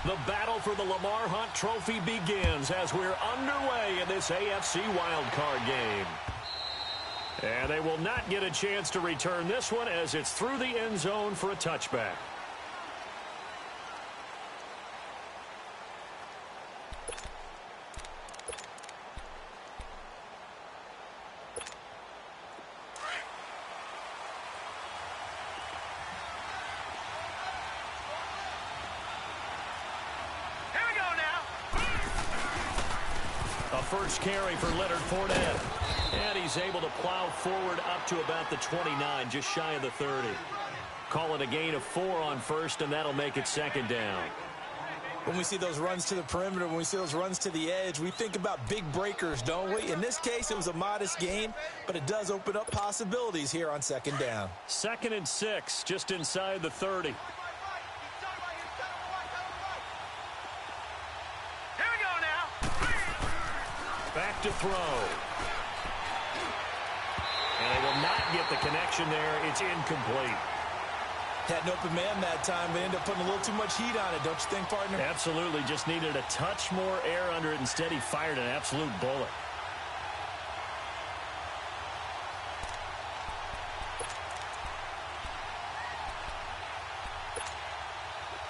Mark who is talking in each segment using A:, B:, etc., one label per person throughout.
A: The battle for the Lamar Hunt Trophy begins as we're underway in this AFC wildcard game. And they will not get a chance to return this one as it's through the end zone for a touchback. First carry for Leonard Fournette. And he's able to plow forward up to about the 29, just shy of the 30. Call it a gain of 4 on first, and that'll make it second down.
B: When we see those runs to the perimeter, when we see those runs to the edge, we think about big breakers, don't we? In this case, it was a modest gain, but it does open up possibilities here on second down.
A: 2nd and 6, just inside the 30. Back to throw. And they will not get the connection there. It's incomplete.
B: Had an open man that time, but ended up putting a little too much heat on it, don't you think, partner?
A: Absolutely. Just needed a touch more air under it. Instead, he fired an absolute bullet.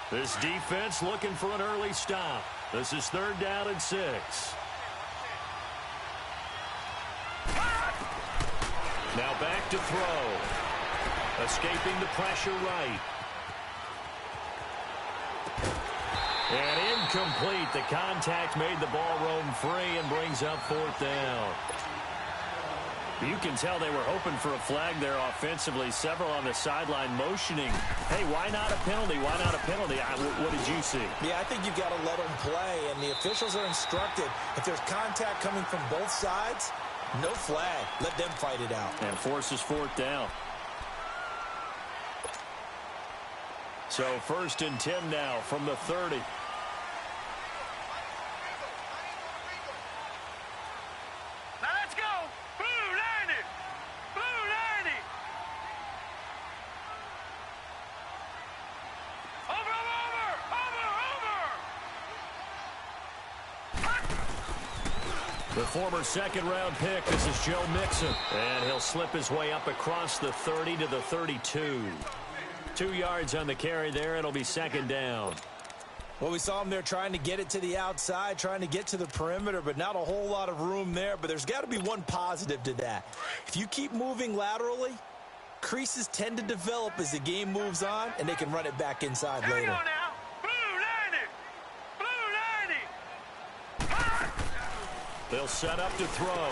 A: This defense looking for an early stop. This is 3rd down and 6. Now back to throw. Escaping the pressure right. And incomplete. The contact made the ball roam free and brings up 4th down. You can tell they were hoping for a flag there offensively. Several on the sideline motioning. Hey, why not a penalty? Why not a penalty? What did you see?
B: Yeah, I think you've got to let them play, and the officials are instructed. If there's contact coming from both sides, no flag. Let them fight it out.
A: And forces 4th down. So 1st and 10 now from the 30.
C: Now let's go. Blue 90. Blue 90. Over.
A: The former 2nd-round pick, this is Joe Mixon. And he'll slip his way up across the 30 to the 32. 2 yards on the carry there. It'll be 2nd down.
B: Well, we saw him there trying to get it to the outside, trying to get to the perimeter, but not a whole lot of room there. But there's got to be one positive to that. If you keep moving laterally, creases tend to develop as the game moves on, and they can run it back inside later.
C: Here we go now.
A: They'll set up to throw.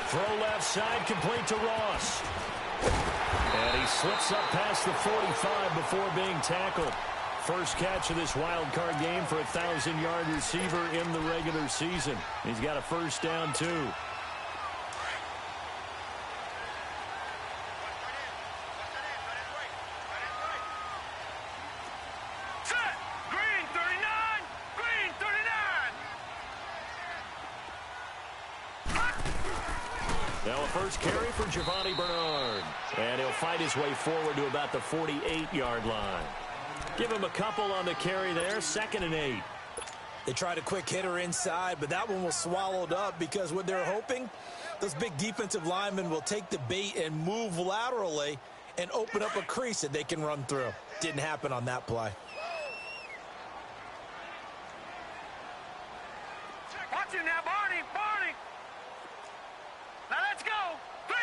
A: Throw left side, complete to Ross. And he slips up past the 45 before being tackled. First catch of this wild card game for a 1,000-yard receiver in the regular season. He's got a 1st down, too. Now a first carry for Giovanni Bernard. And he'll fight his way forward to about the 48-yard line. Give him a couple on the carry there. 2nd and 8.
B: They tried a quick hitter inside, but that one was swallowed up because what they're hoping, those big defensive linemen will take the bait and move laterally and open up a crease that they can run through. Didn't happen on that play.
C: Watch it now, Barney. Now let's go. 3-19.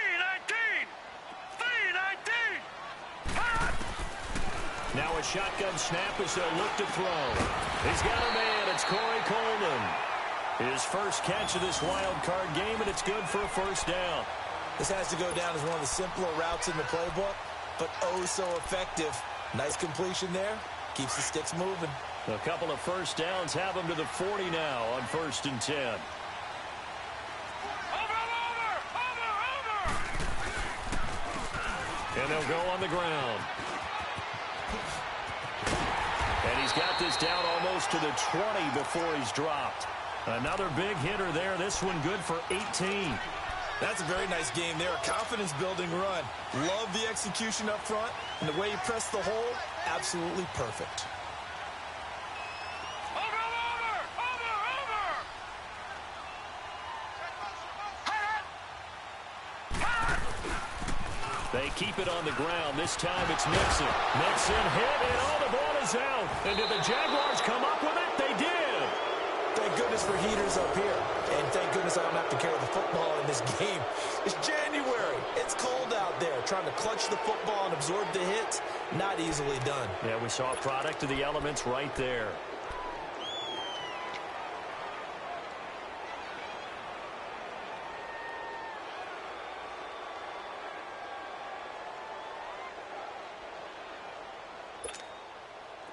A: Now a shotgun snap as they'll look to throw. He's got a man. It's Corey Coleman. His first catch of this wild card game, and it's good for a 1st down.
B: This has to go down as one of the simpler routes in the playbook, but oh so effective. Nice completion there. Keeps the sticks moving.
A: A couple of 1st downs have him to the 40 now on 1st and 10. And they'll go on the ground. And he's got this down almost to the 20 before he's dropped. Another big hitter there. This one good for 18.
B: That's a very nice game there. A confidence-building run. Love the execution up front. And the way he pressed the hole, absolutely perfect.
A: They keep it on the ground. This time it's Mixon. Mixon hit, and the ball is out. And did the Jaguars come up with it? They did.
B: Thank goodness for heaters up here. And thank goodness I don't have to carry the football in this game. It's January. It's cold out there. Trying to clutch the football and absorb the hits, not easily done.
A: Yeah, we saw a product of the elements right there.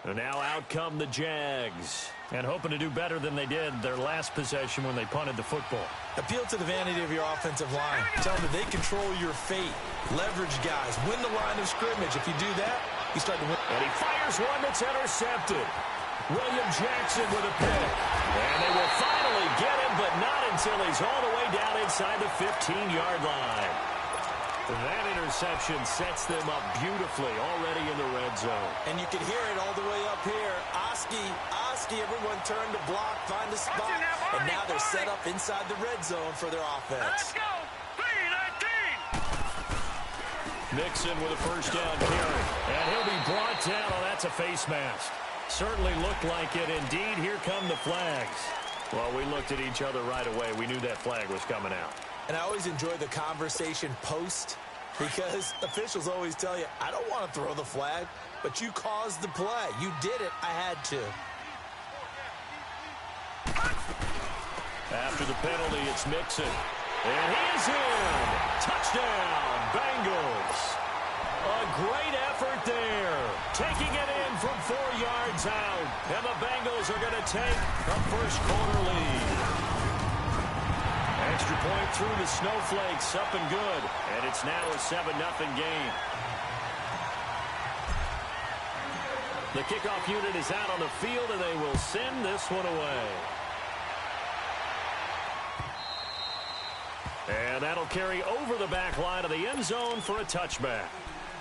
A: And now out come the Jags. And hoping to do better than they did their last possession when they punted the football.
B: Appeal to the vanity of your offensive line. Tell them that they control your fate. Leverage guys. Win the line of scrimmage. If you do that, you start to win.
A: And he fires one that's intercepted. William Jackson with a pick. And they will finally get him, but not until he's all the way down inside the 15-yard line. That interception sets them up beautifully already in the red zone.
B: And you can hear it all the way up here. Oski, everyone turned to block, find a spot. And now they're set up inside the red zone for their offense.
C: Let's go. 3-19.
A: Mixon with a first down carry. And he'll be brought down. Oh, that's a face mask. Certainly looked like it. Indeed, here come the flags. Well, we looked at each other right away. We knew that flag was coming out.
B: And I always enjoy the conversation post because officials always tell you, I don't want to throw the flag, but you caused the play. You did it. I had to.
A: After the penalty, it's Mixon. And he's in. Touchdown, Bengals. A great effort there. Taking it in from 4 yards out. And the Bengals are going to take a first-quarter lead. Extra point through the snowflakes, up and good. And it's now a 7-0 game. The kickoff unit is out on the field, and they will send this one away. And that'll carry over the back line of the end zone for a touchback.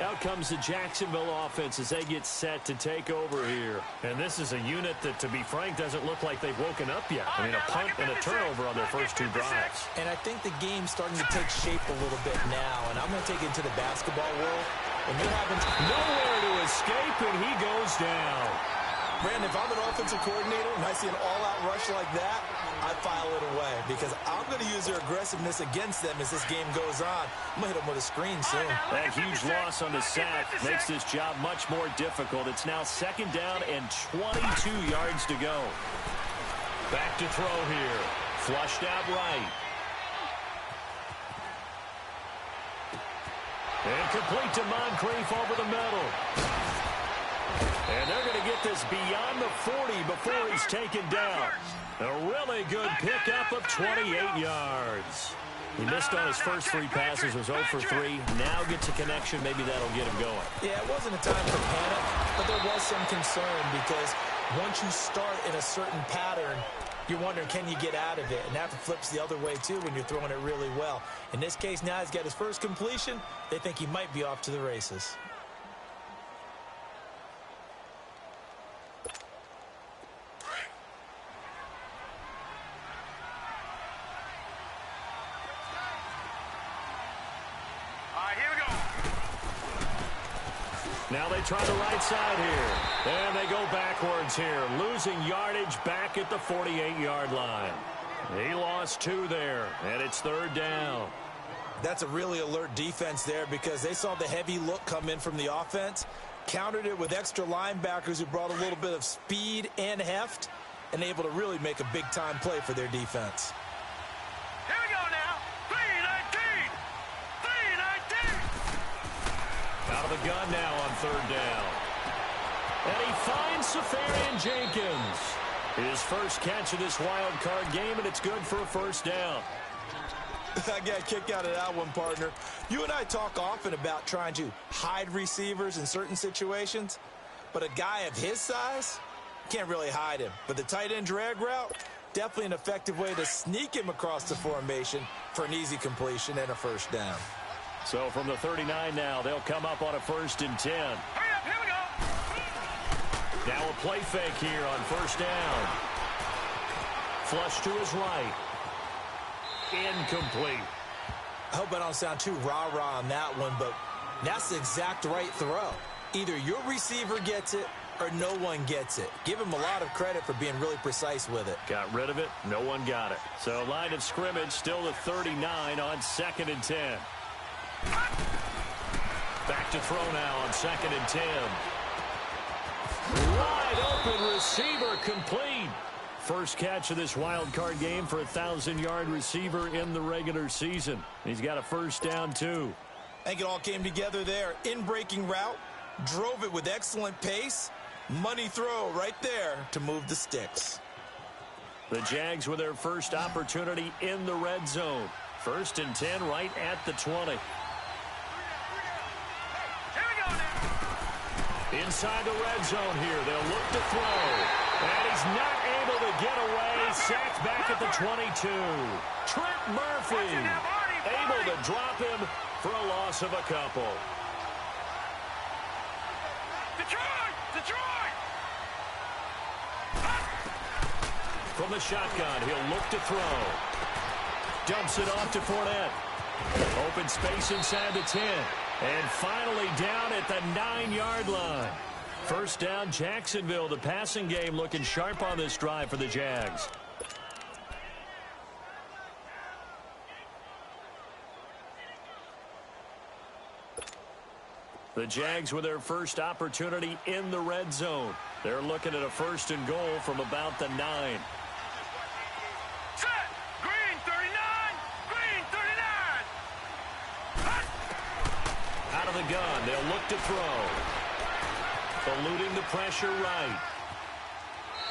A: Out comes the Jacksonville offense as they get set to take over here. And this is a unit that, to be frank, doesn't look like they've woken up yet. I mean, a punt and a turnover on their first 2 drives.
B: And I think the game's starting to take shape a little bit now. And I'm going to take it into the basketball world. When you're having
A: nowhere to escape, and he goes down.
B: Brandon, if I'm an offensive coordinator and I see an all-out rush like that, I file it away because I'm going to use their aggressiveness against them as this game goes on. I'm going to hit them with a screen soon.
A: That huge loss on the sack makes this job much more difficult. It's now 2nd down and 22 yards to go. Back to throw here. Flushed out right. And complete to Moncrief over the middle. And they're going to get this beyond the 40 before he's taken down. A really good pickup of 28 yards. He missed on his first 3 passes, was 0 for 3. Now gets a connection. Maybe that'll get him going.
B: Yeah, it wasn't a time for panic, but there was some concern because once you start in a certain pattern, you're wondering, can you get out of it? And that flips the other way, too, when you're throwing it really well. In this case, now he's got his first completion. They think he might be off to the races.
A: Now they try the right side here. And they go backwards here. Losing yardage back at the 48-yard line. He lost 2 there, and it's 3rd down.
B: That's a really alert defense there because they saw the heavy look come in from the offense, countered it with extra linebackers who brought a little bit of speed and heft, and able to really make a big-time play for their defense.
C: Here we go now. 3-19. 3-19.
A: Out of the gun now on 3rd down. And he finds Safarian Jenkins. His first catch of this wild card game, and it's good for a first down.
B: I got a kick out of that one, partner. You and I talk often about trying to hide receivers in certain situations, but a guy of his size, can't really hide him. But the tight end drag route, definitely an effective way to sneak him across the formation for an easy completion and a first down.
A: So from the 39 now, they'll come up on a 1st and 10.
C: Hurry up, here we go.
A: Now a play fake here on 1st down. Flush to his right. Incomplete.
B: I hope I don't sound too rah-rah on that one, but That's the exact right throw. Either your receiver gets it or no one gets it. Give him a lot of credit for being really precise with it.
A: Got rid of it. No one got it. So line of scrimmage still at 39 on 2nd and 10. Back to throw now on 2nd and 10. Wide open receiver complete. First catch of this wild card game for a 1,000-yard receiver in the regular season. He's got a first down, too.
B: I think it all came together there. In-breaking route, drove it with excellent pace. Money throw right there to move the sticks.
A: The Jags with their first opportunity in the red zone. 1st and 10 right at the 20. Inside the red zone here. They'll look to throw. And he's not able to get away. Sacked back at the 22. Trent Murphy able to drop him for a loss of a couple.
C: Detroit!
A: From the shotgun, he'll look to throw. Dumps it off to Fournette. Open space inside the 10. And finally down at the 9-yard line. First down, Jacksonville. The passing game looking sharp on this drive for the Jags. The Jags with their first opportunity in the red zone. They're looking at a 1st and goal from about the 9.
C: Set! Green 39! Green 39!
A: Out of the gun, they'll look to throw. Eluding the pressure right.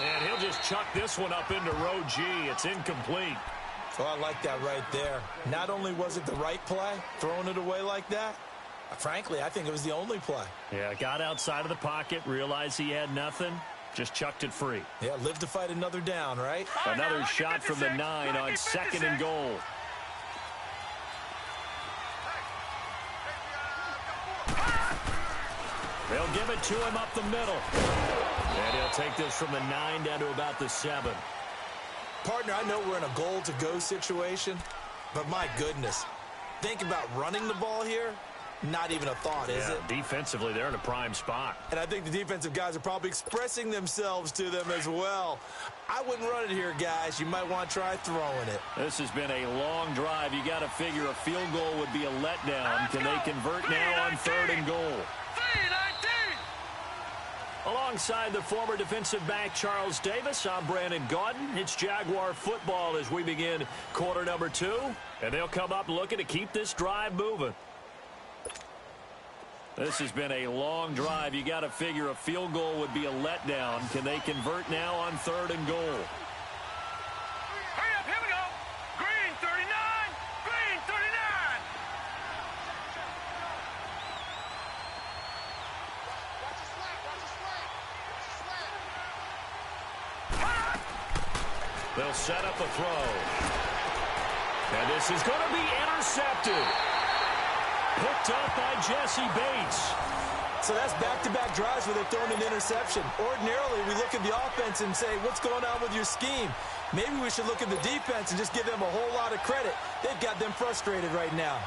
A: And he'll just chuck this one up into row G. It's incomplete.
B: Oh, I like that right there. Not only was it the right play, throwing it away like that, frankly, I think it was the only play.
A: Yeah, got outside of the pocket, realized he had nothing, just chucked it free.
B: Yeah, live to fight another down, right?
A: Another shot from the 9 on 2nd and goal. They'll give it to him up the middle. And he'll take this from the 9 down to about the 7.
B: Partner, I know we're in a goal-to-go situation, but my goodness, think about running the ball here. Not even a thought, is it?
A: Defensively, they're in a prime spot.
B: And I think the defensive guys are probably expressing themselves to them as well. I wouldn't run it here, guys. You might want to try throwing it.
A: This has been a long drive. You got to figure a field goal would be a letdown. Can they convert now on 3rd and goal?
C: 3-19!
A: Alongside the former defensive back Charles Davis, I'm Brandon Gaudin. It's Jaguar football as we begin quarter number 2. And they'll come up looking to keep this drive moving. This has been a long drive. You got to figure a field goal would be a letdown. Can they convert now on 3rd and goal?
C: Hurry up, here we go! Green 39! Green 39!
A: They'll set up a throw. And this is going to be intercepted. Picked up by Jesse Bates.
B: So that's back-to-back drives where they've thrown an interception. Ordinarily, we look at the offense and say, what's going on with your scheme? Maybe we should look at the defense and just give them a whole lot of credit. They've got them frustrated right now.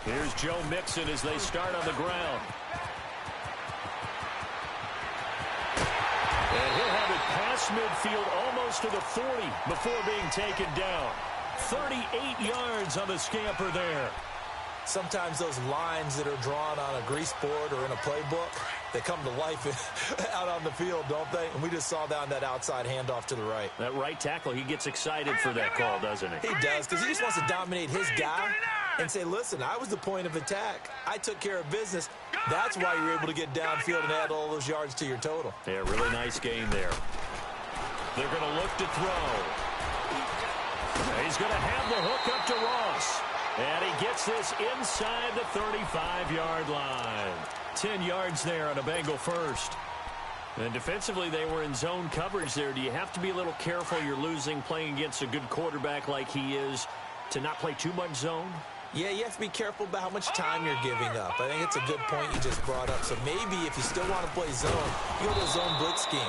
A: Here's Joe Mixon as they start on the ground. And he'll have it past midfield almost to the 40 before being taken down. 38 yards on the scamper there.
B: Sometimes those lines that are drawn on a grease board or in a playbook, they come to life out on the field, don't they? And we just saw down that outside handoff to the right.
A: That right tackle, he gets excited for that call, doesn't he?
B: He does, because he just wants to dominate his guy and say, listen, I was the point of attack. I took care of business. That's why you're able to get downfield and add all those yards to your total.
A: Yeah, really nice game there. They're going to look to throw. He's going to have the hook up to Ross. And he gets this inside the 35-yard line. 10 yards there on a Bengal first. And defensively, they were in zone coverage there. Do you have to be a little careful? You're losing playing against a good quarterback like he is to not play too much zone?
B: Yeah, you have to be careful about how much time you're giving up. I think it's a good point you just brought up. So maybe if you still want to play zone, you go to a zone blitz scheme.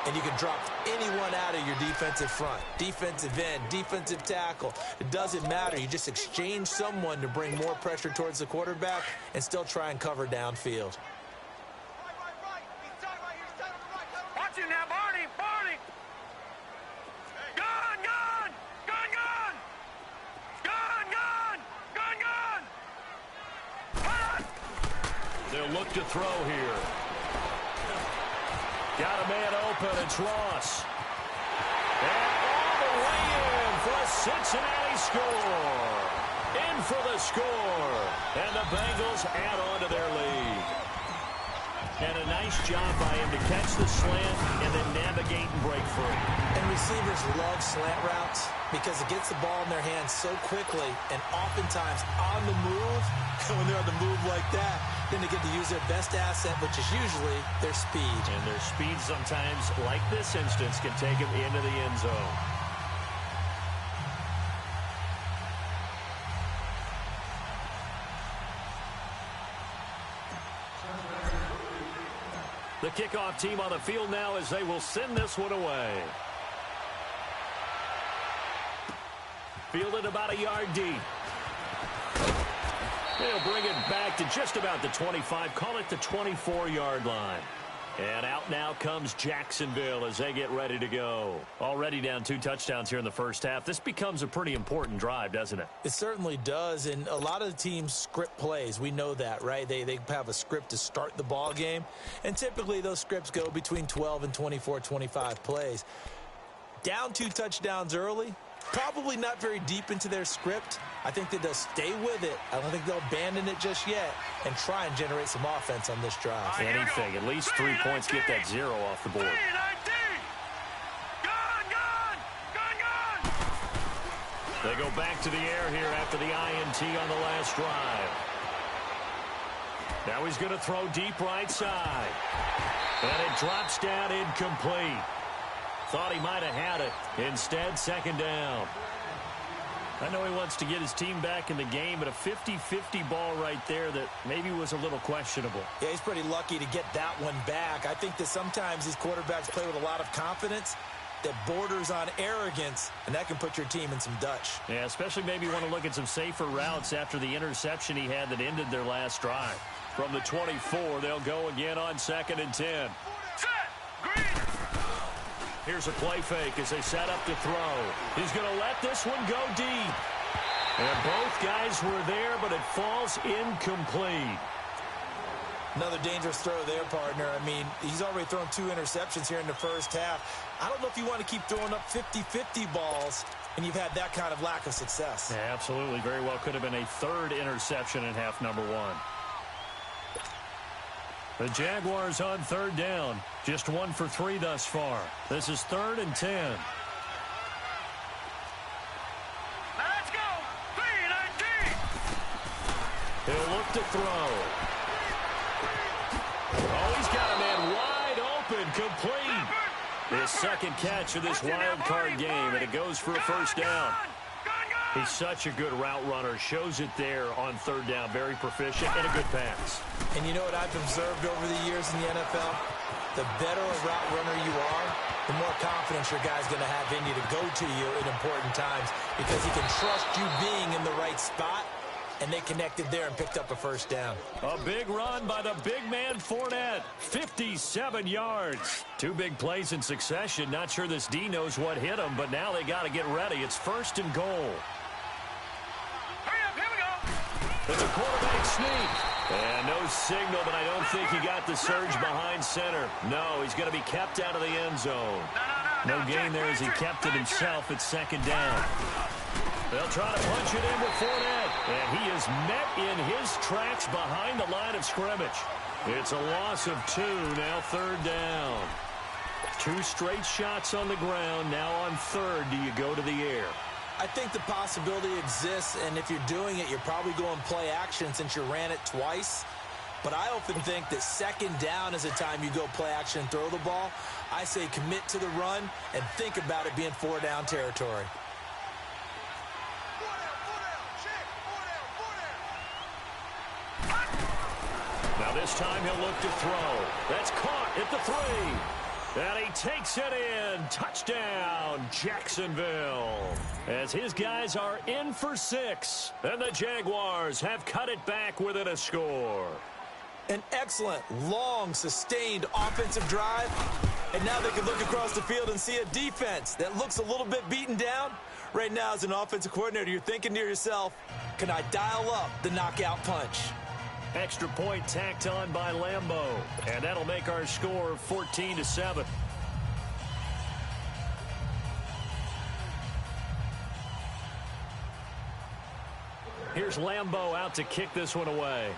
B: And you can drop anyone out of your defensive front, defensive end, defensive tackle. It doesn't matter. You just exchange someone to bring more pressure towards the quarterback and still try and cover downfield.
C: Watch it now, Barney, Barney. Gun, gun, gun, gun. Gun, gun, gun, gun. Hot.
A: They'll look to throw here. Got a man open, it's Ross. And all the way in for a Cincinnati score. In for the score. And the Bengals add on to their lead. And a nice job by him to catch the slant and then navigate and break free.
B: And receivers love slant routes because it gets the ball in their hands so quickly and oftentimes on the move. And when they're on the move like that, then they get to use their best asset, which is usually their speed.
A: And their speed sometimes, like this instance, can take them into the end zone. The kickoff team on the field now as they will send this one away. Fielded about a yard deep. They'll bring it back to just about the 25. Call it the 24-yard line. And out now comes Jacksonville as they get ready to go. Already down 2 touchdowns here in the first half. This becomes a pretty important drive, doesn't it?
B: It certainly does, and a lot of the teams script plays. We know that, right? They have a script to start the ball game, and typically those scripts go between 12 and 24, 25 plays. Down 2 touchdowns early, probably not very deep into their script. I think that they'll stay with it. I don't think they'll abandon it just yet and try and generate some offense on this drive.
A: Anything, at least 3 points, get that 0 off the board. They go back to the air here after the INT on the last drive. Now he's going to throw deep right side. And it drops down incomplete. Thought he might have had it. Instead, second down. I know he wants to get his team back in the game, but a 50-50 ball right there that maybe was a little questionable.
B: Yeah, he's pretty lucky to get that one back. I think that sometimes these quarterbacks play with a lot of confidence that borders on arrogance, and that can put your team in some Dutch.
A: Yeah, especially maybe you want to look at some safer routes after the interception he had that ended their last drive. From the 24, they'll go again on 2nd and 10. Here's a play fake as they set up to throw. He's going to let this one go deep. And both guys were there, but it falls incomplete.
B: Another dangerous throw there, partner. I mean, he's already thrown 2 interceptions here in the first half. I don't know if you want to keep throwing up 50-50 balls, and you've had that kind of lack of success.
A: Yeah, absolutely. Very well could have been a 3rd interception in half number 1. The Jaguars on 3rd down. Just 1 for 3 thus far. This is 3rd and 10.
C: Let's go. 3-19.
A: He'll look to throw. Oh, he's got a man wide open, complete. His second catch of this wild card game, and it goes for a first down. He's such a good route runner. Shows it there on 3rd down. Very proficient and a good pass.
B: And you know what I've observed over the years in the NFL? The better a route runner you are, the more confidence your guy's going to have in you to go to you in important times because he can trust you being in the right spot, and they connected there and picked up a first down.
A: A big run by the big man Fournette. 57 yards. 2 big plays in succession. Not sure this D knows what hit him, but now they got to get ready. It's 1st and goal. It's a quarterback sneak. And no signal, but I don't think he got the surge behind center. No, he's going to be kept out of the end zone. No gain there as he kept it himself at 2nd down. They'll try to punch it in with Fournette. And he is met in his tracks behind the line of scrimmage. It's a loss of 2, now 3rd down. 2 straight shots on the ground. Now on 3rd, do you go to the air?
B: I think the possibility exists, and if you're doing it, you're probably going play action since you ran it twice. But I often think that 2nd down is the time you go play action and throw the ball. I say commit to the run and think about it being 4 down territory.
A: Now this time he'll look to throw. That's caught at the 3. And he takes it in. Touchdown, Jacksonville. As his guys are in for 6. And the Jaguars have cut it back within a score.
B: An excellent, long, sustained offensive drive. And now they can look across the field and see a defense that looks a little bit beaten down. Right now, as an offensive coordinator, you're thinking to yourself, can I dial up the knockout punch?
A: Extra point tacked on by Lambeau. And that'll make our score 14-7. Here's Lambeau out to kick this one away.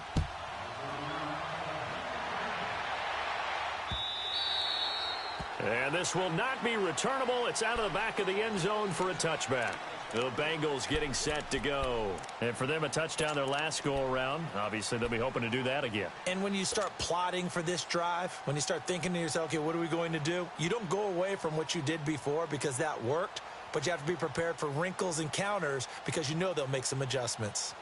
A: And this will not be returnable. It's out of the back of the end zone for a touchback. The Bengals getting set to go. And for them, a touchdown their last go-around. Obviously, they'll be hoping to do that again.
B: And when you start plotting for this drive, when you start thinking to yourself, okay, what are we going to do? You don't go away from what you did before because that worked, but you have to be prepared for wrinkles and counters because you know they'll make some adjustments.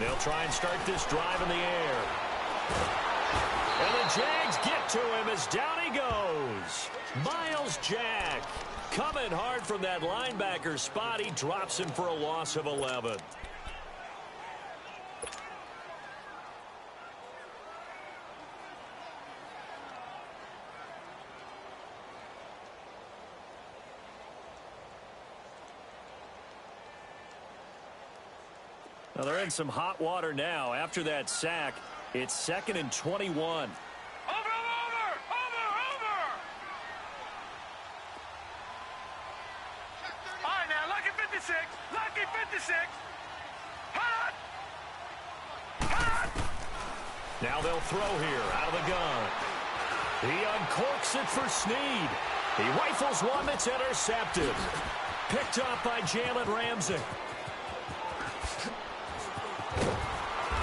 A: They'll try and start this drive in the air. And the Jags get to him as down he goes. Miles Jack coming hard from that linebacker spot. He drops him for a loss of 11. Now they're in some hot water now. After that sack, it's 2nd and 21.
C: Over! All right, now, lucky 56. Lucky 56. Hot!
A: Now they'll throw here out of the gun. He uncorks it for Snead. He rifles one that's intercepted. Picked up by Jalen Ramsey.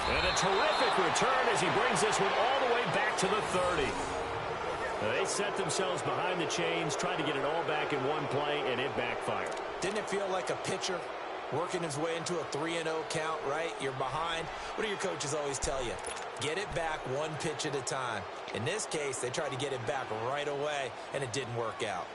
A: And a terrific return as he brings this one all the way back to the 30. They set themselves behind the chains, tried to get it all back in one play, and it backfired.
B: Didn't it feel like a pitcher working his way into a 3-0 count, right? You're behind. What do your coaches always tell you? Get it back one pitch at a time. In this case, they tried to get it back right away, and it didn't work out.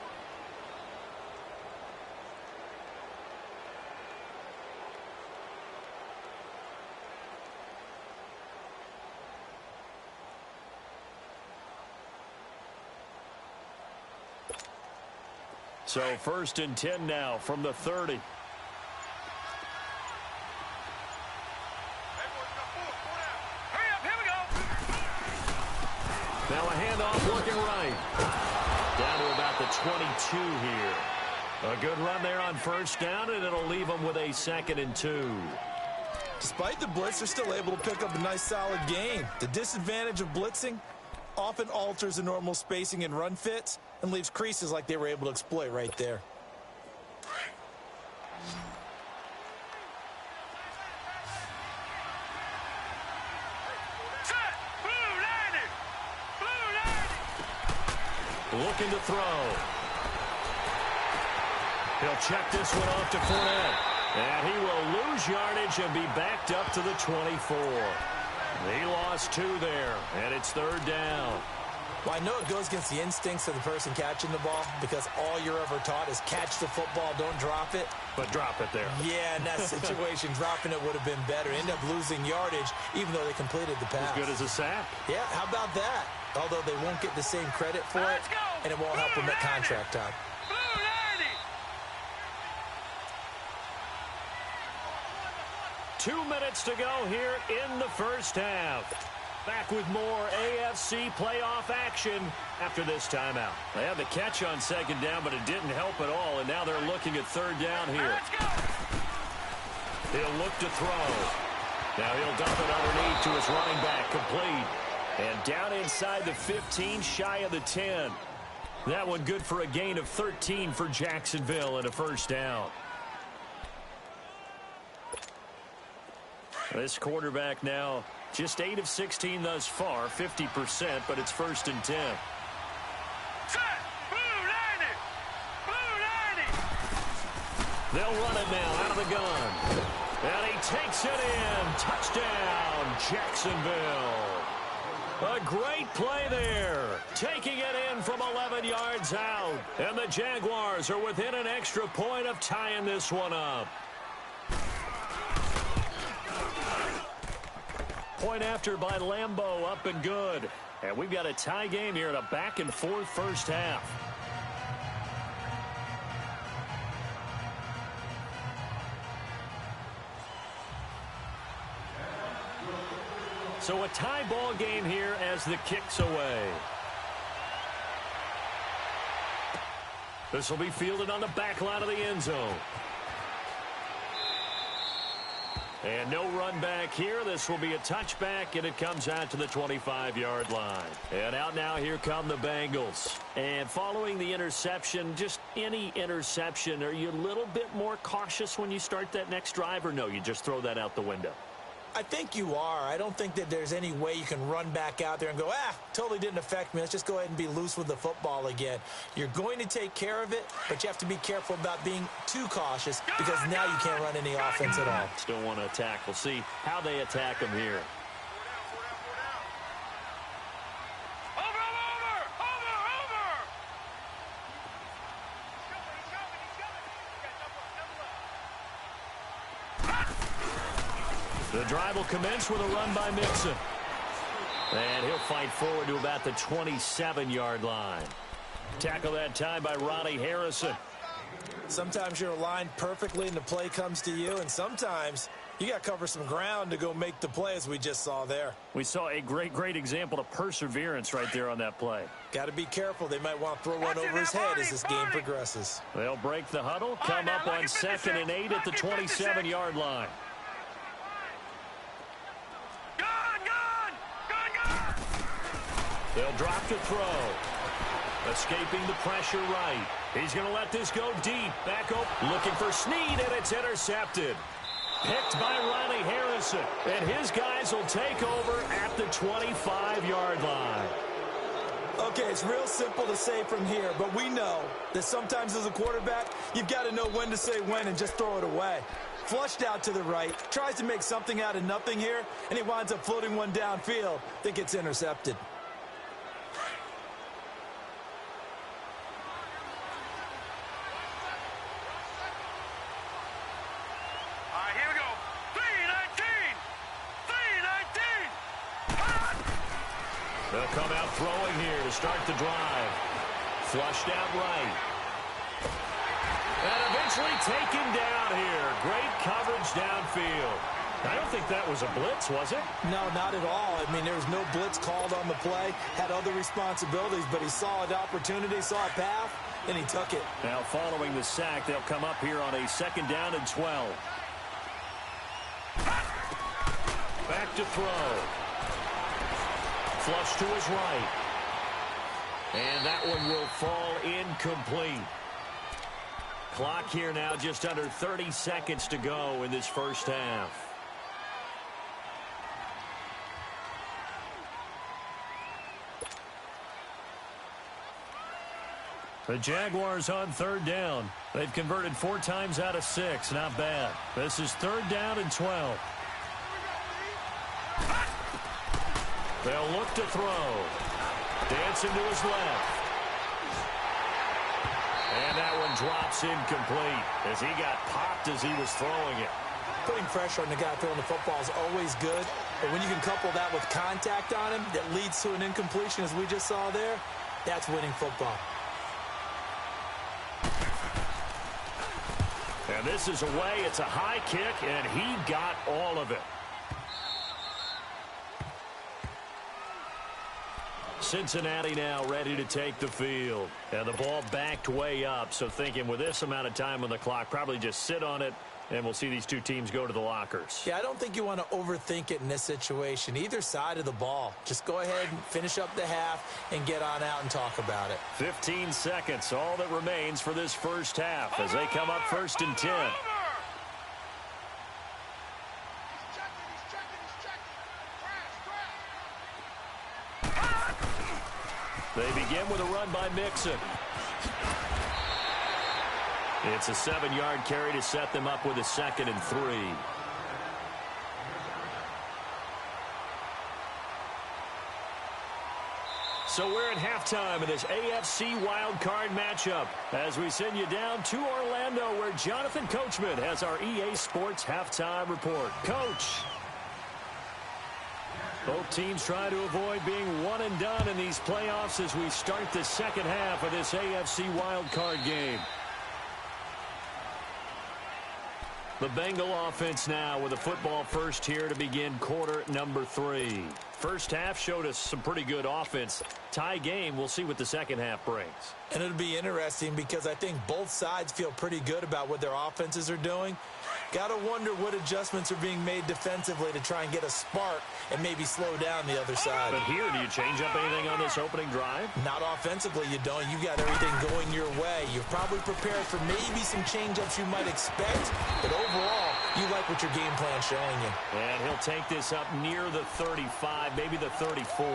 A: So 1st and 10 now from the 30. Now a handoff working right. Down to about the 22 here. A good run there on 1st down, and it'll leave them with a 2nd and 2.
B: Despite the blitz, they're still able to pick up a nice solid gain. The disadvantage of blitzing often alters the normal spacing and run fits and leaves creases like they were able to exploit right there.
A: Looking to throw. He'll check this one off to Fournette. And he will lose yardage and be backed up to the 24. He lost 2 there, and it's 3rd down.
B: Well, I know it goes against the instincts of the person catching the ball because all you're ever taught is catch the football, don't drop it.
A: But drop it there.
B: Yeah, in that situation, dropping it would have been better. End up losing yardage, even though they completed the pass.
A: As good as a sack.
B: Yeah, how about that? Although they won't get the same credit for it, and it won't help them at contract time.
A: 2 minutes to go here in the 1st half. Back with more AFC playoff action after this timeout. They had the catch on 2nd down, but it didn't help at all, and now they're looking at 3rd down here. He'll look to throw. Now he'll dump it underneath to his running back, complete. And down inside the 15, shy of the 10. That one good for a gain of 13 for Jacksonville and a 1st down. This quarterback now just 8 of 16 thus far, 50%, but it's 1st and 10.
C: Set. Blue 90. Blue 90.
A: They'll run it now out of the gun. And he takes it in. Touchdown, Jacksonville. A great play there. Taking it in from 11 yards out. And the Jaguars are within an extra point of tying this one up. Point after by Lambeau, up and good. And we've got a tie game here in a back-and-forth first half. So a tie ball game here as the kick's away. This will be fielded on the back line of the end zone. And no run back here. This will be a touchback, and it comes out to the 25-yard line. And out now, here come the Bengals. And following the interception, just any interception, are you a little bit more cautious when you start that next drive, or no, you just throw that out the window?
B: I think you are. I don't think that there's any way you can run back out there and go, totally didn't affect me. Let's just go ahead and be loose with the football again. You're going to take care of it, but you have to be careful about being too cautious because now you can't run any offense at all.
A: Still want to attack. We'll see how they attack them here. The drive will commence with a run by Mixon. And he'll fight forward to about the 27-yard line. Tackle that time by Ronnie Harrison.
B: Sometimes you're aligned perfectly and the play comes to you, and sometimes you got to cover some ground to go make the play, as we just saw there.
A: We saw a great example of perseverance right there on that play.
B: Got to be careful. They might want to throw one over his head as this game progresses.
A: They'll break the huddle, come up on 2nd and 8 at the 27-yard line. They'll drop to throw. Escaping the pressure right. He's going to let this go deep. Back up, looking for Snead, and it's intercepted. Picked by Ronnie Harrison. And his guys will take over at the 25-yard line.
B: Okay, it's real simple to say from here, but we know that sometimes as a quarterback, you've got to know when to say when and just throw it away. Flushed out to the right, tries to make something out of nothing here, and he winds up floating one downfield that gets intercepted.
A: They'll come out throwing here to start the drive. Flushed out right. And eventually taken down here. Great coverage downfield. I don't think that was a blitz, was it?
B: No, not at all. I mean, there was no blitz called on the play. Had other responsibilities, but he saw an opportunity, saw a path, and he took it.
A: Now following the sack, they'll come up here on a 2nd down and 12. Back to throw. Flush to his right. And that one will fall incomplete. Clock here now just under 30 seconds to go in this first half. The Jaguars on 3rd down. They've converted 4 times out of 6. Not bad. This is 3rd down and 12. They'll look to throw. Dancing to his left. And that one drops incomplete as he got popped as he was throwing it.
B: Putting pressure on the guy throwing the football is always good, but when you can couple that with contact on him that leads to an incompletion, as we just saw there, that's winning football.
A: And this is away. It's a high kick, and he got all of it. Cincinnati now ready to take the field. And the ball backed way up, so thinking with this amount of time on the clock, probably just sit on it, and we'll see these two teams go to the lockers.
B: Yeah, I don't think you want to overthink it in this situation. Either side of the ball. Just go ahead and finish up the half and get on out and talk about it.
A: 15 seconds, all that remains for this first half as they come up 1st and 10. They begin with a run by Mixon. It's a 7-yard carry to set them up with a 2nd and 3. So we're at halftime in this AFC wildcard matchup as we send you down to Orlando where Jonathan Coachman has our EA Sports halftime report. Coach. Both teams try to avoid being one and done in these playoffs as we start the second half of this AFC wildcard game. The Bengal offense now with a football first here to begin quarter number 3. First half showed us some pretty good offense. Tie game, we'll see what the second half brings.
B: And it'll be interesting because I think both sides feel pretty good about what their offenses are doing. Got to wonder what adjustments are being made defensively to try and get a spark and maybe slow down the other side.
A: But here, do you change up anything on this opening drive?
B: Not offensively, you don't. You got everything going your way. You're probably prepared for maybe some change-ups you might expect, but overall, you like what your game plan's showing you.
A: And he'll take this up near the 35, maybe the 34.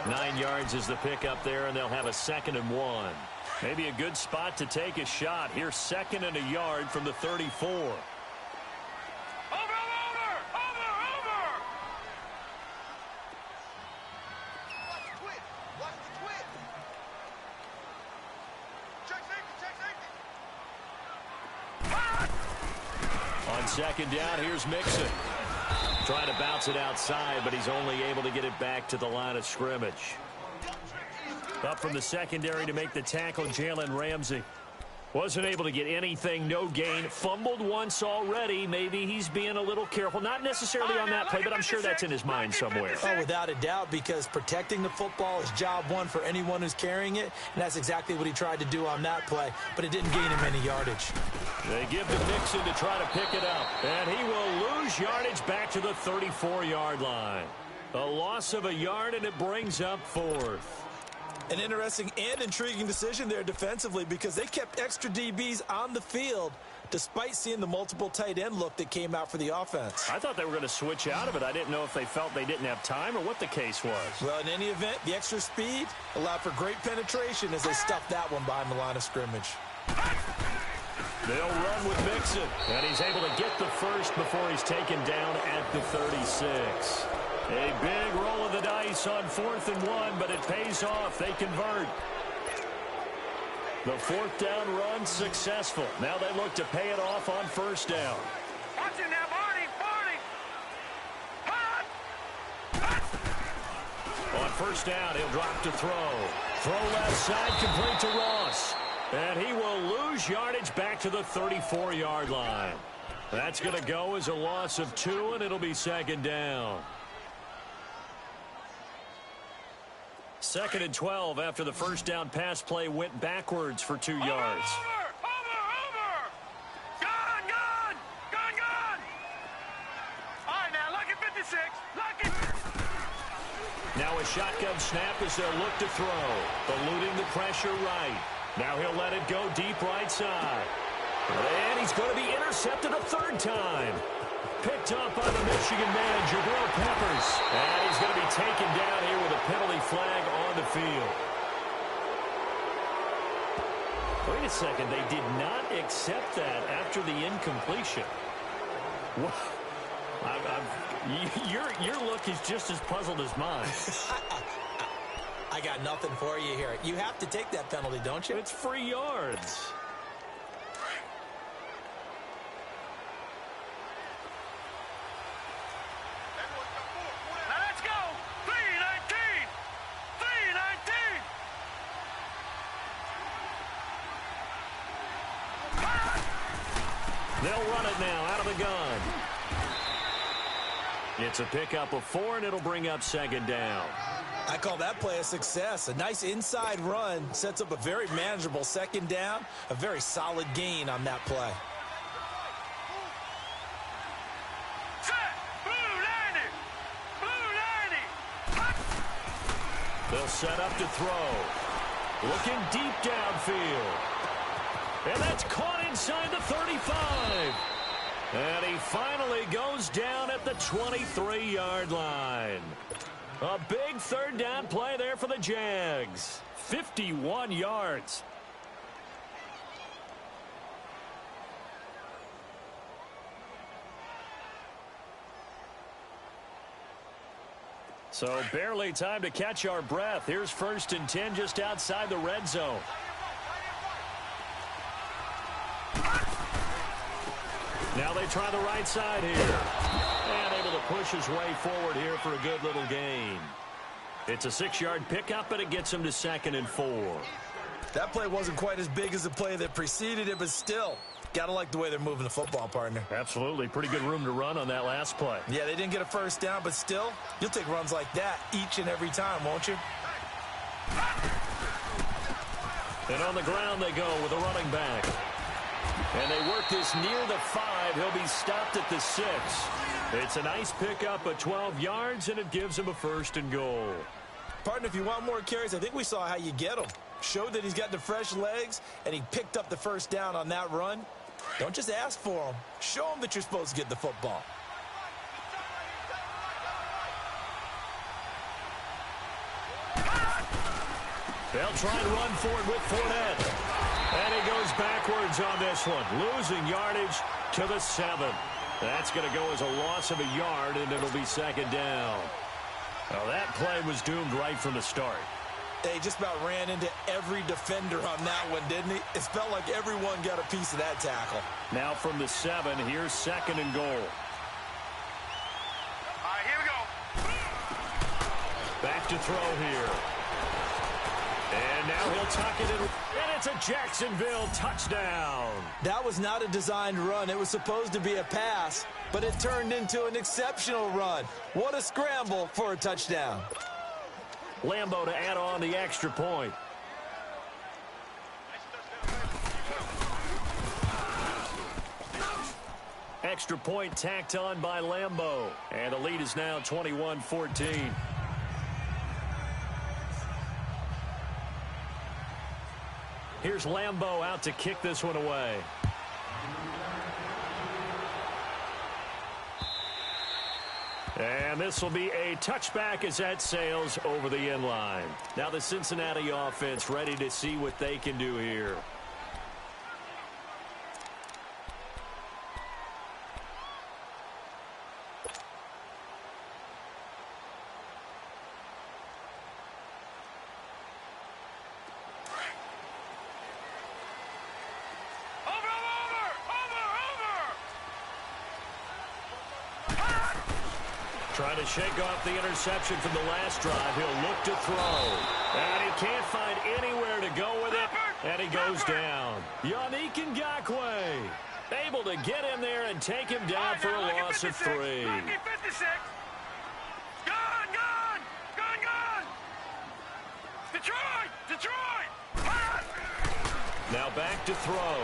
A: 9 yards is the pickup there, and they'll have a 2nd and 1. Maybe a good spot to take a shot. Here's 2nd and a yard from the 34. Second down, here's Mixon. Trying to bounce it outside, but he's only able to get it back to the line of scrimmage. Up from the secondary to make the tackle, Jalen Ramsey. Wasn't able to get anything, no gain. Fumbled once already. Maybe he's being a little careful. Not necessarily on that play, but I'm sure that's in his mind somewhere.
B: Oh, without a doubt, because protecting the football is job one for anyone who's carrying it, and that's exactly what he tried to do on that play, but it didn't gain him any yardage.
A: They give to Mixon to try to pick it up, and he will lose yardage back to the 34-yard line. A loss of a yard, and it brings up 4th.
B: An interesting and intriguing decision there defensively because they kept extra DBs on the field despite seeing the multiple tight end look that came out for the offense.
A: I thought they were going to switch out of it. I didn't know if they felt they didn't have time or what the case was.
B: Well, in any event, the extra speed allowed for great penetration as they stuffed that one behind the line of scrimmage.
A: They'll run with Mixon, and he's able to get the first before he's taken down at the 36. A big roll of the dice on 4th and 1, but it pays off. They convert. The 4th down run successful. Now they look to pay it off on 1st down.
C: Watch it now, Barney!
A: On 1st down, he'll drop to throw. Throw left side, complete to Ross. And he will lose yardage back to the 34-yard line. That's going to go as a loss of 2, and it'll be 2nd down. 2nd and 12 after the 1st down pass play went backwards for 2 yards.
C: Over! Gone! All right, now, lucky 56. Lucky.
A: Now a shotgun snap as they'll look to throw. Eluding the pressure right. Now he'll let it go deep right side. And he's going to be intercepted a 3rd time. Picked up by the Michigan man, Jabril Peppers. And he's going to be taken down here with a penalty flag on the field. Wait a second. They did not accept that after the incompletion. Your look is just as puzzled as mine.
B: I got nothing for you here. You have to take that penalty, don't you?
A: It's free yards. They'll run it now out of the gun. It's a pickup of 4, and it'll bring up 2nd down.
B: I call that play a success. A nice inside run sets up a very manageable 2nd down. A very solid gain on that play.
A: They'll set up to throw. Looking deep downfield. And that's caught inside the 35. And he finally goes down at the 23-yard line. A big third down play there for the Jags. 51 yards. So barely time to catch our breath. Here's 1st and 10 just outside the red zone. Now they try the right side here. And able to push his way forward here for a good little gain. It's a 6-yard pickup, but it gets him to 2nd and 4.
B: That play wasn't quite as big as the play that preceded it, but still, gotta like the way they're moving the football, partner.
A: Absolutely. Pretty good room to run on that last play.
B: Yeah, they didn't get a first down, but still, you'll take runs like that each and every time, won't you?
A: And on the ground they go with a running back. And they work this near the 5. He'll be stopped at the 6. It's a nice pickup of 12 yards, and it gives him a 1st and goal.
B: Partner, if you want more carries, I think we saw how you get them. Showed that he's got the fresh legs, and he picked up the first down on that run. Don't just ask for them. Show them that you're supposed to get the football.
A: They'll try and run for it with Fournette. And he goes backwards on this one, losing yardage to the 7. That's going to go as a loss of a yard, and it'll be 2nd down. Well, that play was doomed right from the start.
B: They just about ran into every defender on that one, didn't he? It felt like everyone got a piece of that tackle.
A: Now from the 7, here's 2nd and goal.
C: All right, here we go.
A: Back to throw here. And now he'll tuck it in. And it's a Jacksonville touchdown.
B: That was not a designed run. It was supposed to be a pass, but it turned into an exceptional run. What a scramble for a touchdown.
A: Lambeau to add on the extra point. Extra point tacked on by Lambeau. And the lead is now 21-14. Here's Lambeau out to kick this one away. And this will be a touchback as that sails over the end line. Now the Cincinnati offense ready to see what they can do here. Trying to shake off the interception from the last drive. He'll look to throw. And he can't find anywhere to go with it. And he goes down. Yannick Ngakoue able to get in there and take him down for a loss of 3.
C: 56. Gone, gone, gone, gone. Detroit, Detroit.
A: Now back to throw.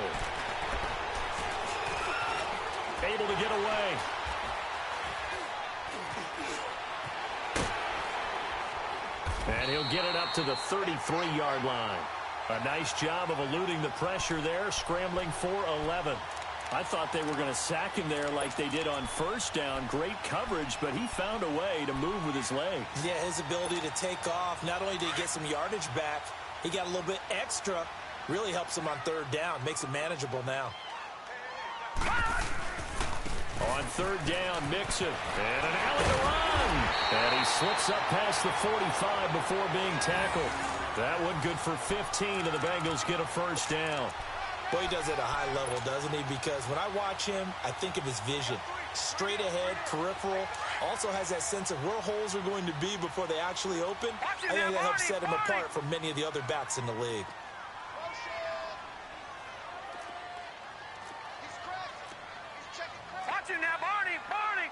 A: Able to get away. And he'll get it up to the 33-yard line. A nice job of eluding the pressure there, scrambling for 11. I thought they were going to sack him there like they did on first down. Great coverage, but he found a way to move with his legs.
B: Yeah, his ability to take off, not only did he get some yardage back, he got a little bit extra. Really helps him on third down, makes it manageable now.
A: On third down, Mixon. And an alley to run. And he slips up past the 45 before being tackled. That one good for 15, and the Bengals get a first down.
B: Boy, he does it at a high level, doesn't he? Because when I watch him, I think of his vision. Straight ahead, peripheral. Also has that sense of where holes are going to be before they actually open. I think that helps set him apart from many of the other backs in the league.
C: Watching now, Barney, Barney.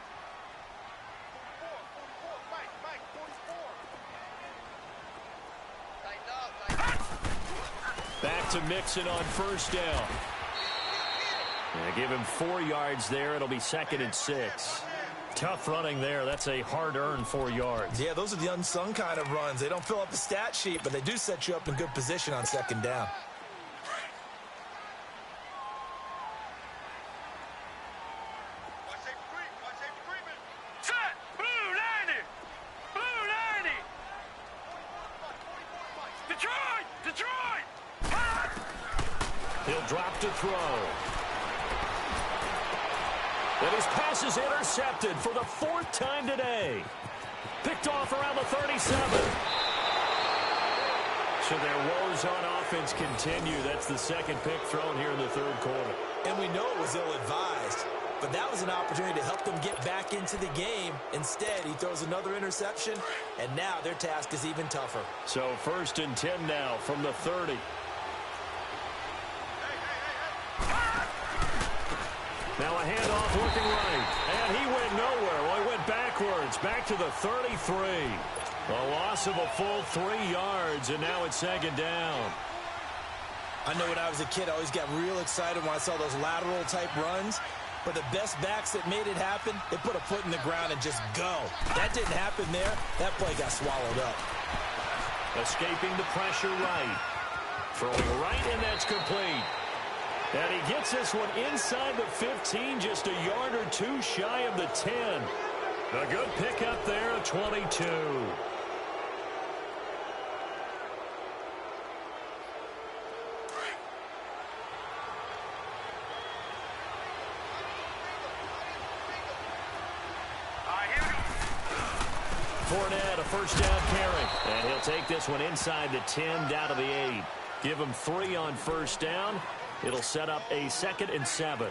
A: Back to Mixon on first down. And give him 4 yards there. It'll be 2nd and 6. Tough running there. That's a hard-earned 4 yards.
B: Yeah, those are the unsung kind of runs. They don't fill up the stat sheet, but they do set you up in good position on second down.
C: Set! Blue 90! Blue
A: drop to throw. And his pass is intercepted for the 4th time today. Picked off around the 37. So their woes on offense continue. That's the 2nd pick thrown here in the 3rd quarter.
B: And we know it was ill-advised, but that was an opportunity to help them get back into the game. Instead, he throws another interception, and now their task is even tougher.
A: So 1st and 10 now from the 30. Now a handoff looking right, and he went nowhere. Well, he went backwards, back to the 33. A loss of a full 3 yards, and now it's 2nd down.
B: I know when I was a kid, I always got real excited when I saw those lateral-type runs. But the best backs that made it happen, they put a foot in the ground and just go. That didn't happen there. That play got swallowed up.
A: Escaping the pressure right. Throwing right, and that's complete. And he gets this one inside the 15, just a yard or 2 shy of the 10. A good pickup there, a 22. Fournette, a 1st down carry. And he'll take this one inside the 10, down to the 8. Give him 3 on 1st down. It'll set up a 2nd and 7.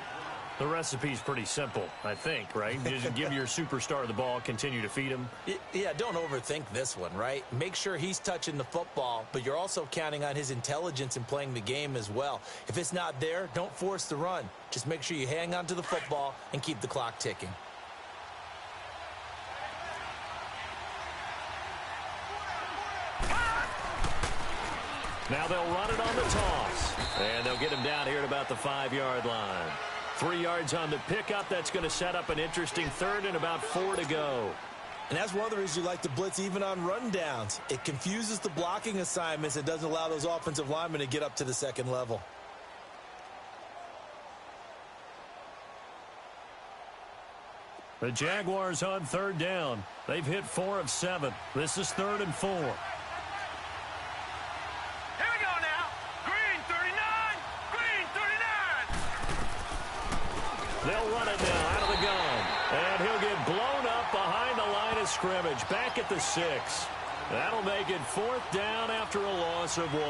A: The recipe's pretty simple, I think, right? Just give your superstar the ball, continue to feed him.
B: Yeah, don't overthink this one, right? Make sure he's touching the football, but you're also counting on his intelligence in playing the game as well. If it's not there, don't force the run. Just make sure you hang on to the football and keep the clock ticking.
A: Now they'll run it on the toss. And they'll get him down here at about the 5-yard line. 3 yards on the pickup. That's going to set up an interesting 3rd and about 4 to go.
B: And that's one of the reasons you like to blitz even on rundowns. It confuses the blocking assignments and doesn't allow those offensive linemen to get up to the 2nd level.
A: The Jaguars on 3rd down. They've hit 4 of 7. This is 3rd and 4. They'll run it now out of the gun. And he'll get blown up behind the line of scrimmage. Back at the 6. That'll make it 4th down after a loss of 1.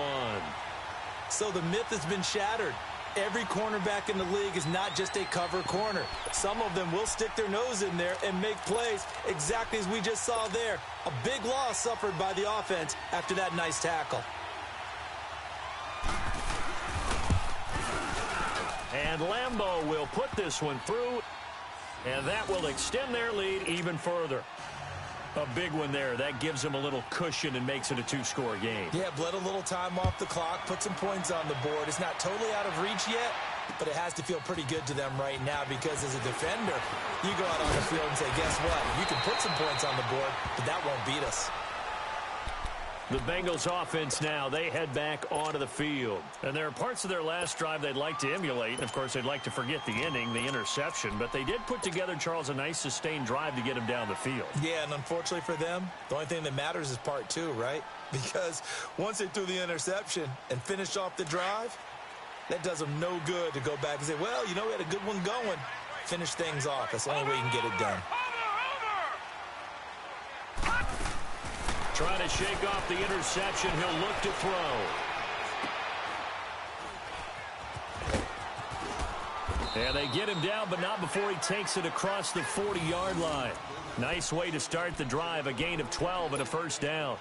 B: So the myth has been shattered. Every cornerback in the league is not just a cover corner. Some of them will stick their nose in there and make plays exactly as we just saw there. A big loss suffered by the offense after that nice tackle.
A: And Lambeau will put this one through, and that will extend their lead even further. A big one there. That gives them a little cushion and makes it a 2-score game.
B: Yeah, bled a little time off the clock, put some points on the board. It's not totally out of reach yet, but it has to feel pretty good to them right now because as a defender, you go out on the field and say, guess what? You can put some points on the board, but that won't beat us.
A: The Bengals offense now, they head back onto the field. And there are parts of their last drive they'd like to emulate. And, of course, they'd like to forget the inning, the interception. But they did put together, Charles, a nice sustained drive to get him down the field.
B: Yeah, and unfortunately for them, the only thing that matters is part 2, right? Because once they threw the interception and finished off the drive, that does them no good to go back and say, well, you know, we had a good one going. Finish things off. That's the only way you can get it done.
A: Trying to shake off the interception. He'll look to throw. And they get him down, but not before he takes it across the 40-yard line. Nice way to start the drive. A gain of 12 and a 1st down.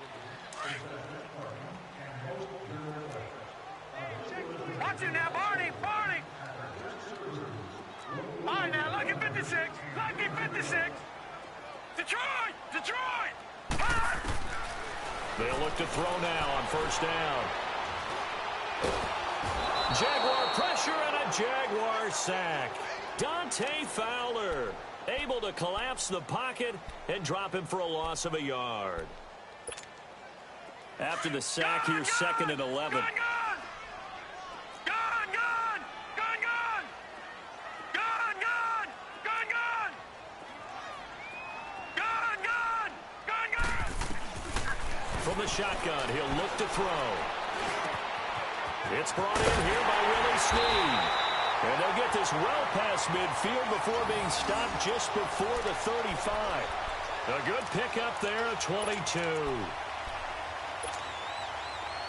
C: Watch it now, Barney. All right, now, lucky 56. Lucky 56. Detroit.
A: They'll look to throw now on 1st down. Jaguar pressure and a Jaguar sack. Dante Fowler able to collapse the pocket and drop him for a loss of a yard. After the sack, here's 2nd and 11. From the shotgun, he'll look to throw. It's brought in here by Willie Snead. And they'll get this well past midfield before being stopped just before the 35. A good pickup there at 22.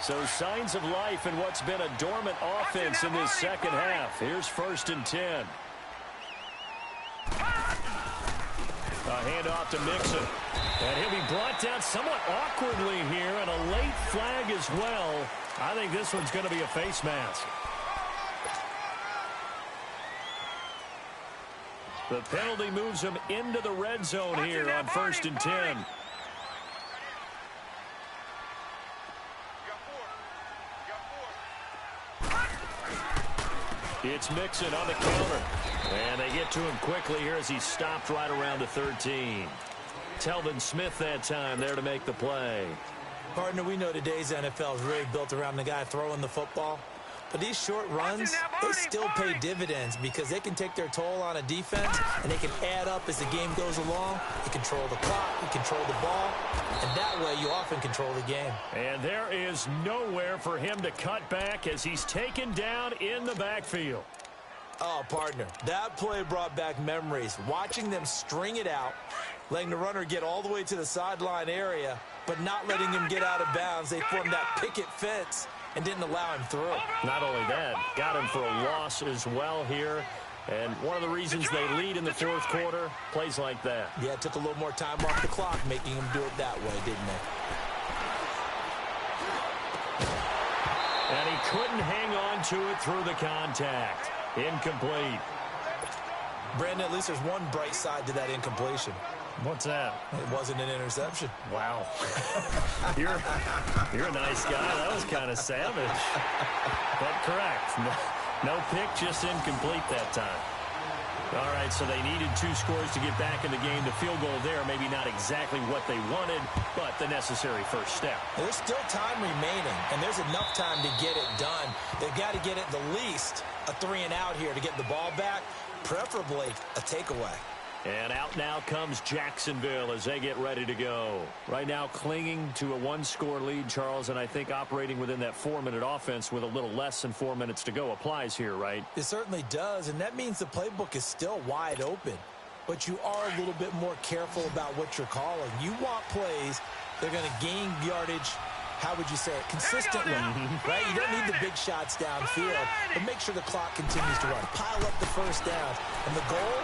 A: So signs of life in what's been a dormant offense in this second half. Here's 1st and 10. A handoff to Mixon. And he'll be brought down somewhat awkwardly here, and a late flag as well. I think this one's going to be a face mask. The penalty moves him into the red zone here on 1st and 10. It's Mixon on the counter. And they get to him quickly here as he's stopped right around the 13. Telvin Smith that time there to make the play.
B: Partner, we know today's NFL is really built around the guy throwing the football. But these short runs, they still pay dividends because they can take their toll on a defense, and they can add up as the game goes along. You control the clock, you control the ball, and that way you often control the game.
A: And there is nowhere for him to cut back as he's taken down in the backfield.
B: Oh, partner, that play brought back memories. Watching them string it out, letting the runner get all the way to the sideline area, but not letting him get out of bounds. They formed that picket fence and didn't allow him through.
A: Not only that, got him for a loss as well here. And one of the reasons they lead in the 4th quarter, plays like that.
B: Yeah, it took a little more time off the clock, making him do it that way, didn't they?
A: And he couldn't hang on to it through the contact. Incomplete.
B: Brandon, at least there's one bright side to that incompletion.
A: What's that?
B: It wasn't an interception.
A: Wow. You're a nice guy. That was kind of savage. But correct. No pick, just incomplete that time. All right, so they needed 2 scores to get back in the game. The field goal there, maybe not exactly what they wanted, but the necessary first step.
B: There's still time remaining, and there's enough time to get it done. They've got to get it the least a 3-and-out here to get the ball back, preferably a takeaway.
A: And out now comes Jacksonville as they get ready to go. Right now clinging to a 1-score lead, Charles, and I think operating within that 4-minute offense with a little less than 4 minutes to go applies here, right?
B: It certainly does, and that means the playbook is still wide open. But you are a little bit more careful about what you're calling. You want plays that are going to gain yardage, how would you say it, consistently, right? You don't need the big shots downfield, but make sure the clock continues to run. Pile up the first down. And the goal?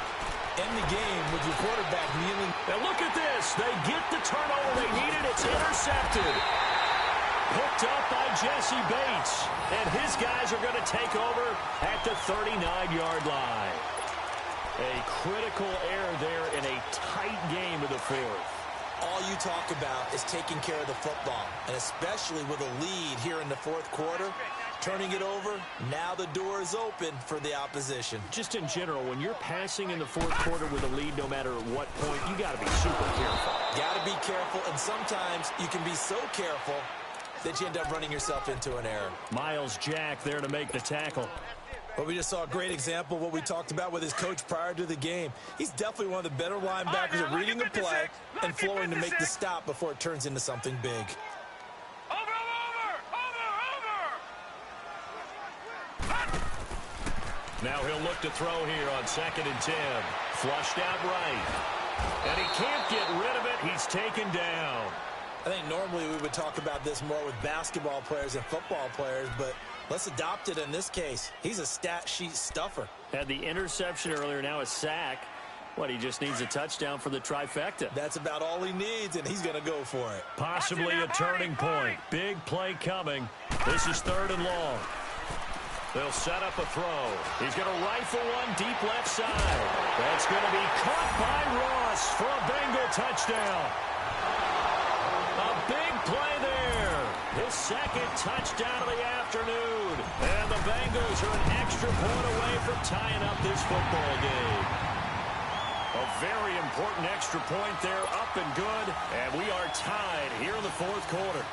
B: End the game with your quarterback kneeling.
A: Now look at this. They get the turnover they needed. It's intercepted. Picked up by Jesse Bates. And his guys are going to take over at the 39-yard line. A critical error there in a tight game of the 4th.
B: All you talk about is taking care of the football, and especially with a lead here in the 4th quarter. Turning it over, now the door is open for the opposition.
A: Just in general, when you're passing in the 4th quarter with a lead, no matter at what point, you got to be super careful.
B: Got to be careful, and sometimes you can be so careful that you end up running yourself into an error.
A: Miles Jack there to make the tackle.
B: Well, we just saw a great example of what we talked about with his coach prior to the game. He's definitely one of the better linebackers at reading a play and flowing to make the stop before it turns into something big.
A: Now he'll look to throw here on 2nd and 10. Flushed out right. And he can't get rid of it. He's taken down.
B: I think normally we would talk about this more with basketball players and football players, but let's adopt it in this case. He's a stat sheet stuffer.
A: Had the interception earlier, now a sack. What, he just needs a touchdown for the trifecta.
B: That's about all he needs, and he's going to go for it.
A: Possibly a turning point. Big play coming. This is 3rd and long. They'll set up a throw. He's going to rifle one deep left side. That's going to be caught by Ross for a Bengal touchdown. A big play there. His 2nd touchdown of the afternoon. And the Bengals are an extra point away from tying up this football game. A very important extra point there, up and good. And we are tied here in the 4th quarter.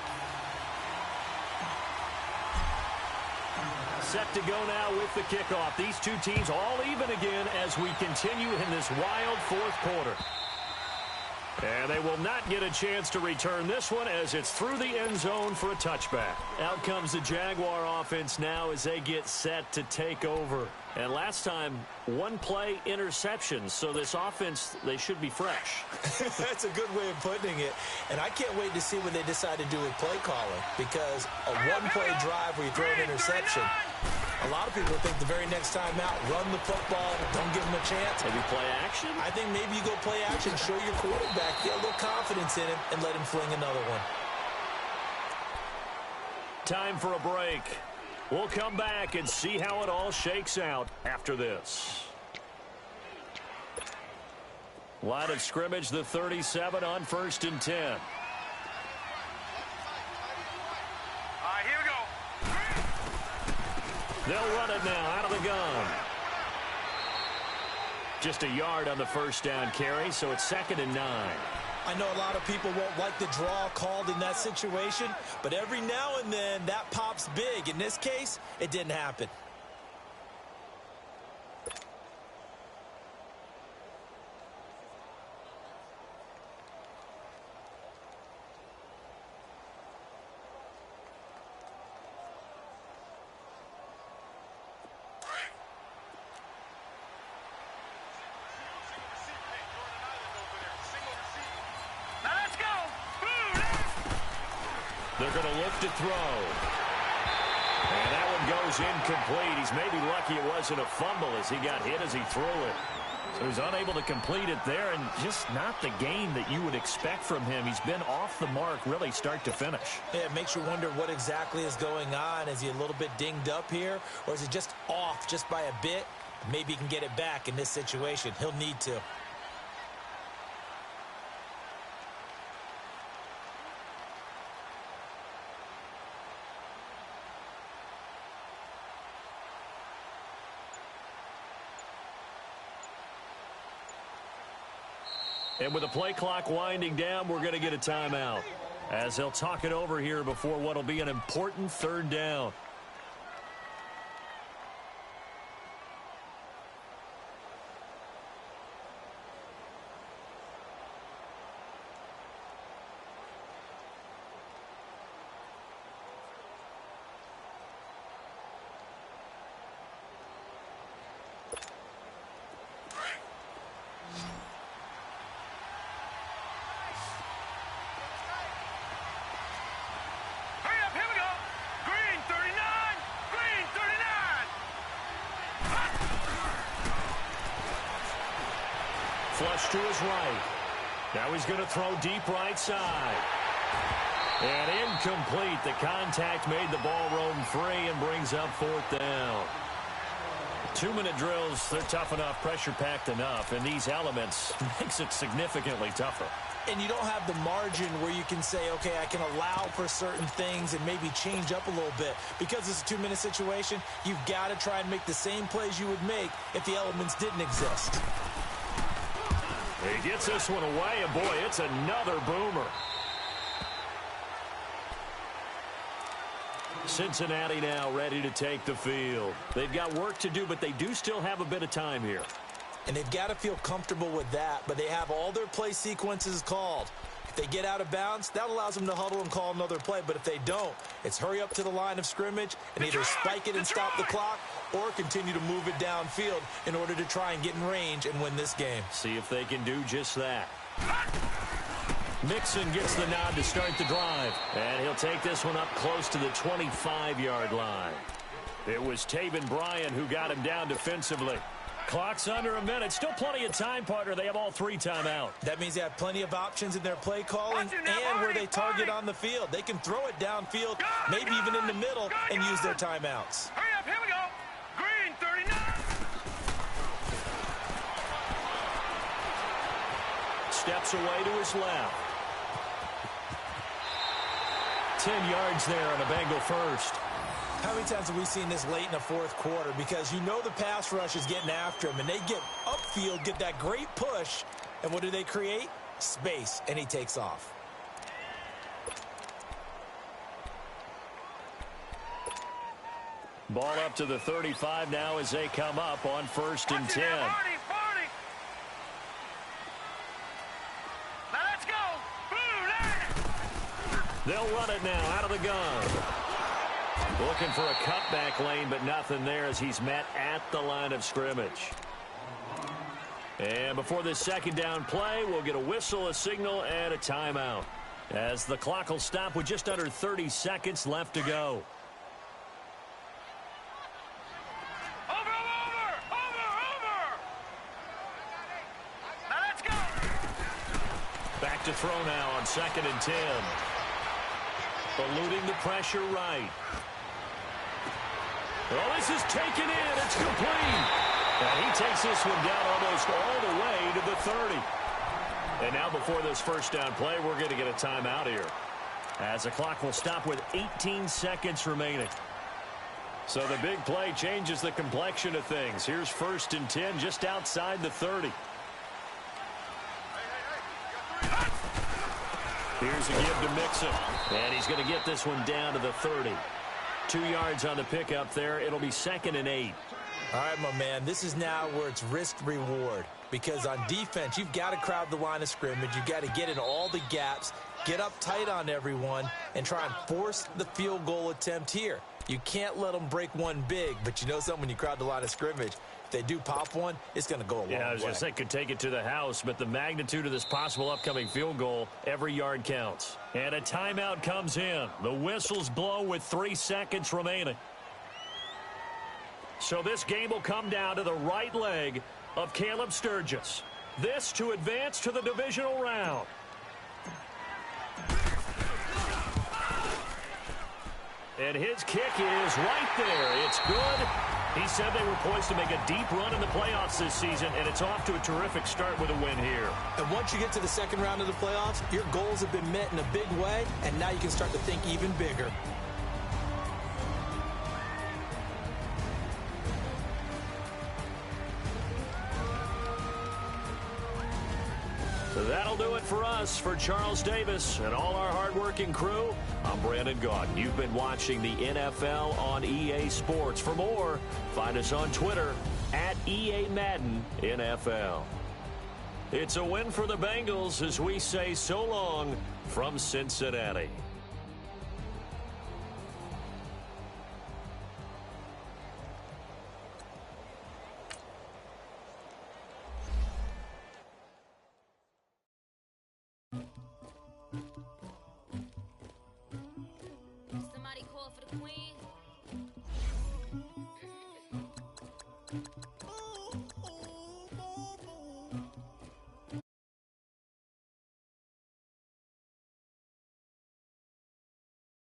A: Set to go now with the kickoff. These two teams all even again as we continue in this wild 4th quarter. And they will not get a chance to return this one as it's through the end zone for a touchback. Out comes the Jaguar offense now as they get set to take over. And last time, one play interception. So this offense, they should be fresh.
B: That's a good way of putting it. And I can't wait to see what they decide to do with play calling. Because a one-play drive where you throw an interception, a lot of people think the very next time out, run the football, don't give them a chance.
A: Maybe play action?
B: I think maybe you go play action, show your quarterback, get a little confidence in him, and let him fling another one.
A: Time for a break. We'll come back and see how it all shakes out after this. Line of scrimmage, the 37 on 1st and 10.
C: All right, here we go.
A: They'll run it now out of the gun. Just a yard on the first down carry, so it's 2nd and 9.
B: I know a lot of people won't like the draw called in that situation, but every now and then that pops big. In this case, it didn't happen.
A: They're going to look to throw. And that one goes incomplete. He's maybe lucky it wasn't a fumble as he got hit as he threw it. So he's unable to complete it there, and just not the game that you would expect from him. He's been off the mark really start to finish.
B: Yeah, it makes you wonder what exactly is going on. Is he a little bit dinged up here, or is he just off just by a bit? Maybe he can get it back in this situation. He'll need to.
A: And with the play clock winding down, we're going to get a timeout as they'll talk it over here before what will be an important 3rd down. Flush to his right. Now he's going to throw deep right side. And incomplete. The contact made the ball roam free and brings up 4th down. 2-minute drills, they're tough enough, pressure-packed enough, and these elements makes it significantly tougher.
B: And you don't have the margin where you can say, okay, I can allow for certain things and maybe change up a little bit. Because it's a 2-minute situation, you've got to try and make the same plays you would make if the elements didn't exist.
A: He gets this one away, and boy, it's another boomer. Cincinnati now ready to take the field. They've got work to do, but they do still have a bit of time here.
B: And they've got to feel comfortable with that, but they have all their play sequences called. If they get out of bounds, that allows them to huddle and call another play. But if they don't, it's hurry up to the line of scrimmage and either spike it and stop the clock or continue to move it downfield in order to try and get in range and win this game.
A: See if they can do just that. Mixon gets the nod to start the drive, and he'll take this one up close to the 25-yard line. It was Taven Bryan who got him down defensively. Clock's under a minute. Still plenty of time, partner. They have all 3 timeout.
B: That means they have plenty of options in their play calling and where they target on the field. They can throw it downfield, maybe even in the middle, and use their timeouts.
C: Hurry up, here we go. Green 39.
A: Steps away to his left. 10 yards there on a Bengal first.
B: How many times have we seen this late in the 4th quarter? Because you know the pass rush is getting after him, and they get upfield, get that great push, and what do they create? Space, and he takes off.
A: Ball up to the 35 now as they come up on 1st and 10.
C: Now
A: They'll run it now out of the gun. Looking for a cutback lane, but nothing there as he's met at the line of scrimmage. And before this second down play, we'll get a whistle, a signal, and a timeout, as the clock will stop with just under 30 seconds left to go.
C: Now let's go.
A: Back to throw now on 2nd and 10. Eluding the pressure right. Well, this is taken in. It's complete. And he takes this one down almost all the way to the 30. And now before this first down play, we're going to get a timeout here, as the clock will stop with 18 seconds remaining. So the big play changes the complexion of things. Here's 1st and 10 just outside the 30. Here's a give to Mixon. And he's going to get this one down to the 30. 2 yards on the pickup there. It'll be 2nd and 8.
B: All right, my man, this is now where it's risk-reward. Because on defense, you've got to crowd the line of scrimmage. You've got to get in all the gaps, get up tight on everyone, and try and force the field goal attempt here. You can't let them break one big, but you know something, when you crowd the line of scrimmage, if they do pop one, it's going to go a long way.
A: Yeah, I was going to say could take it to the house, but the magnitude of this possible upcoming field goal, every yard counts. And a timeout comes in. The whistles blow with 3 seconds remaining. So this game will come down to the right leg of Caleb Sturgis. This to advance to the divisional round. And his kick is right there. It's good. He said they were poised to make a deep run in the playoffs this season, and it's off to a terrific start with a win here.
B: And once you get to the second round of the playoffs, your goals have been met in a big way, and now you can start to think even bigger.
A: So that'll do it for us. For Charles Davis and all our hardworking crew, I'm Brandon Gaudin. You've been watching the NFL on EA Sports. For more, find us on Twitter at EA Madden NFL. It's a win for the Bengals as we say so long from Cincinnati.
D: Somebody call for the queen.